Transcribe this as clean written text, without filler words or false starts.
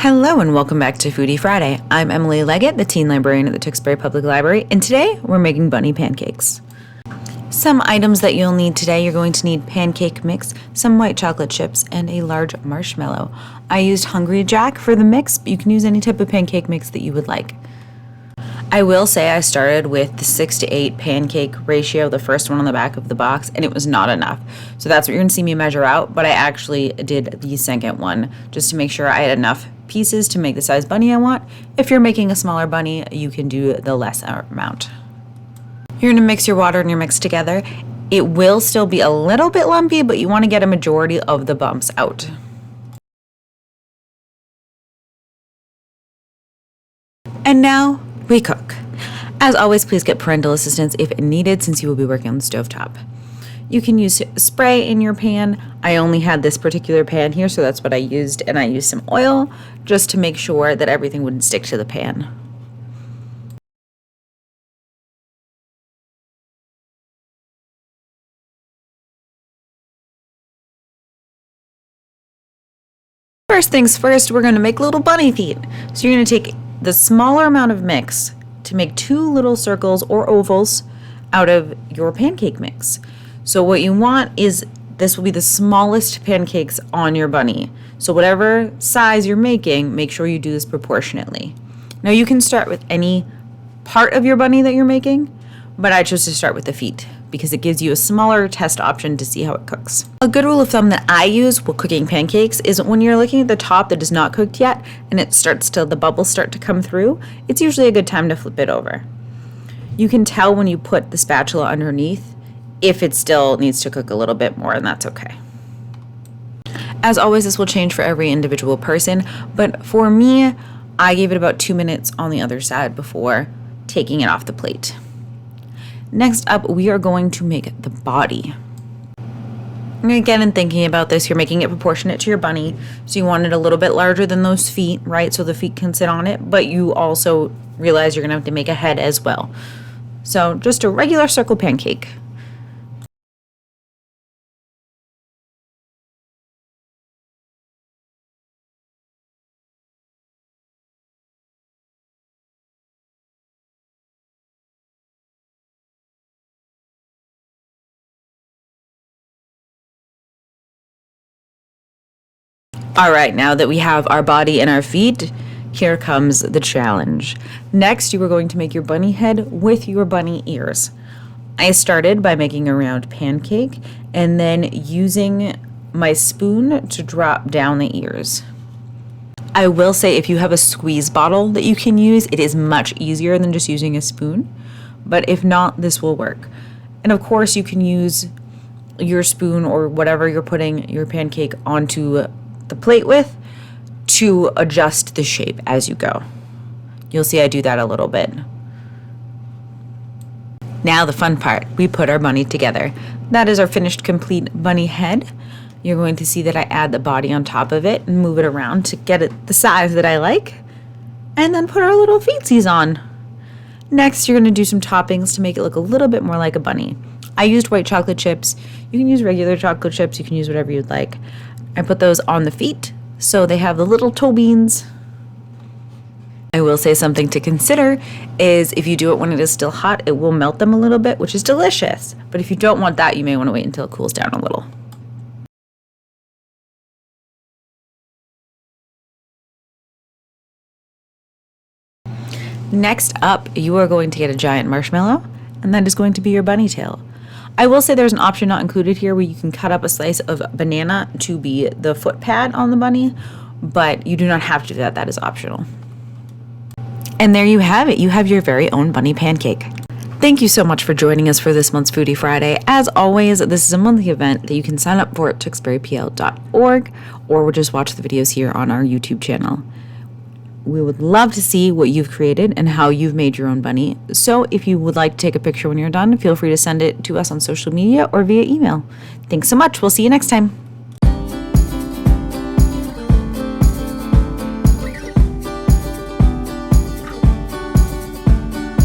Hello and welcome back to Foodie Friday. I'm Emily Leggett, the teen librarian at the Tewksbury Public Library, and today we're making bunny pancakes. Some items that you'll need today: you're going to need pancake mix, some white chocolate chips, and a large marshmallow. I used Hungry Jack for the mix, but you can use any type of pancake mix that you would like. I will say I started with the 6 to 8 pancake ratio, the first one on the back of the box, and it was not enough. So that's what you're going to see me measure out, but I actually did the second one just to make sure I had enough pieces to make the size bunny I want. If you're making a smaller bunny, you can do the less amount. You're going to mix your water and your mix together. It will still be a little bit lumpy, but you want to get a majority of the bumps out. And now we cook. As always, please get parental assistance if needed, since you will be working on the stovetop. You can use spray in your pan. I only had this particular pan here, so that's what I used, and I used some oil just to make sure that everything wouldn't stick to the pan. First things first, we're going to make little bunny feet. So you're going to take the smaller amount of mix to make 2 little circles or ovals out of your pancake mix. So what you want is, this will be the smallest pancakes on your bunny. So whatever size you're making, make sure you do this proportionately. Now you can start with any part of your bunny that you're making, but I chose to start with the feet because it gives you a smaller test option to see how it cooks. A good rule of thumb that I use while cooking pancakes is when you're looking at the top that is not cooked yet and the bubbles start to come through, it's usually a good time to flip it over. You can tell when you put the spatula underneath if it still needs to cook a little bit more, and that's okay. As always, this will change for every individual person, but for me, I gave it about 2 minutes on the other side before taking it off the plate. Next up, we are going to make the body. And again, in thinking about this, you're making it proportionate to your bunny. So you want it a little bit larger than those feet, right? So the feet can sit on it, but you also realize you're gonna have to make a head as well. So just a regular circle pancake. All right, now that we have our body and our feet, here comes the challenge. Next, you are going to make your bunny head with your bunny ears. I started by making a round pancake and then using my spoon to drop down the ears. I will say, if you have a squeeze bottle that you can use, it is much easier than just using a spoon. But if not, this will work. And of course, you can use your spoon or whatever you're putting your pancake onto the plate with to adjust the shape as you go. You'll see I do that a little bit. Now the fun part, we put our bunny together. That is our finished complete bunny head. You're going to see that I add the body on top of it and move it around to get it the size that I like, and then put our little feetsies on. Next, you're going to do some toppings to make it look a little bit more like a bunny. I used white chocolate chips. You can use regular chocolate chips. You can use whatever you'd like. I put those on the feet so they have the little toe beans. I will say something to consider is if you do it when it is still hot, it will melt them a little bit, which is delicious. But if you don't want that, you may want to wait until it cools down a little. Next up, you are going to get a giant marshmallow, and that is going to be your bunny tail. I will say there's an option not included here where you can cut up a slice of banana to be the foot pad on the bunny, but you do not have to do that. That is optional. And there you have it. You have your very own bunny pancake. Thank you so much for joining us for this month's Foodie Friday. As always, this is a monthly event that you can sign up for at tewksburypl.org or just watch the videos here on our YouTube channel. We would love to see what you've created and how you've made your own bunny. So if you would like to take a picture when you're done, feel free to send it to us on social media or via email. Thanks so much. We'll see you next time.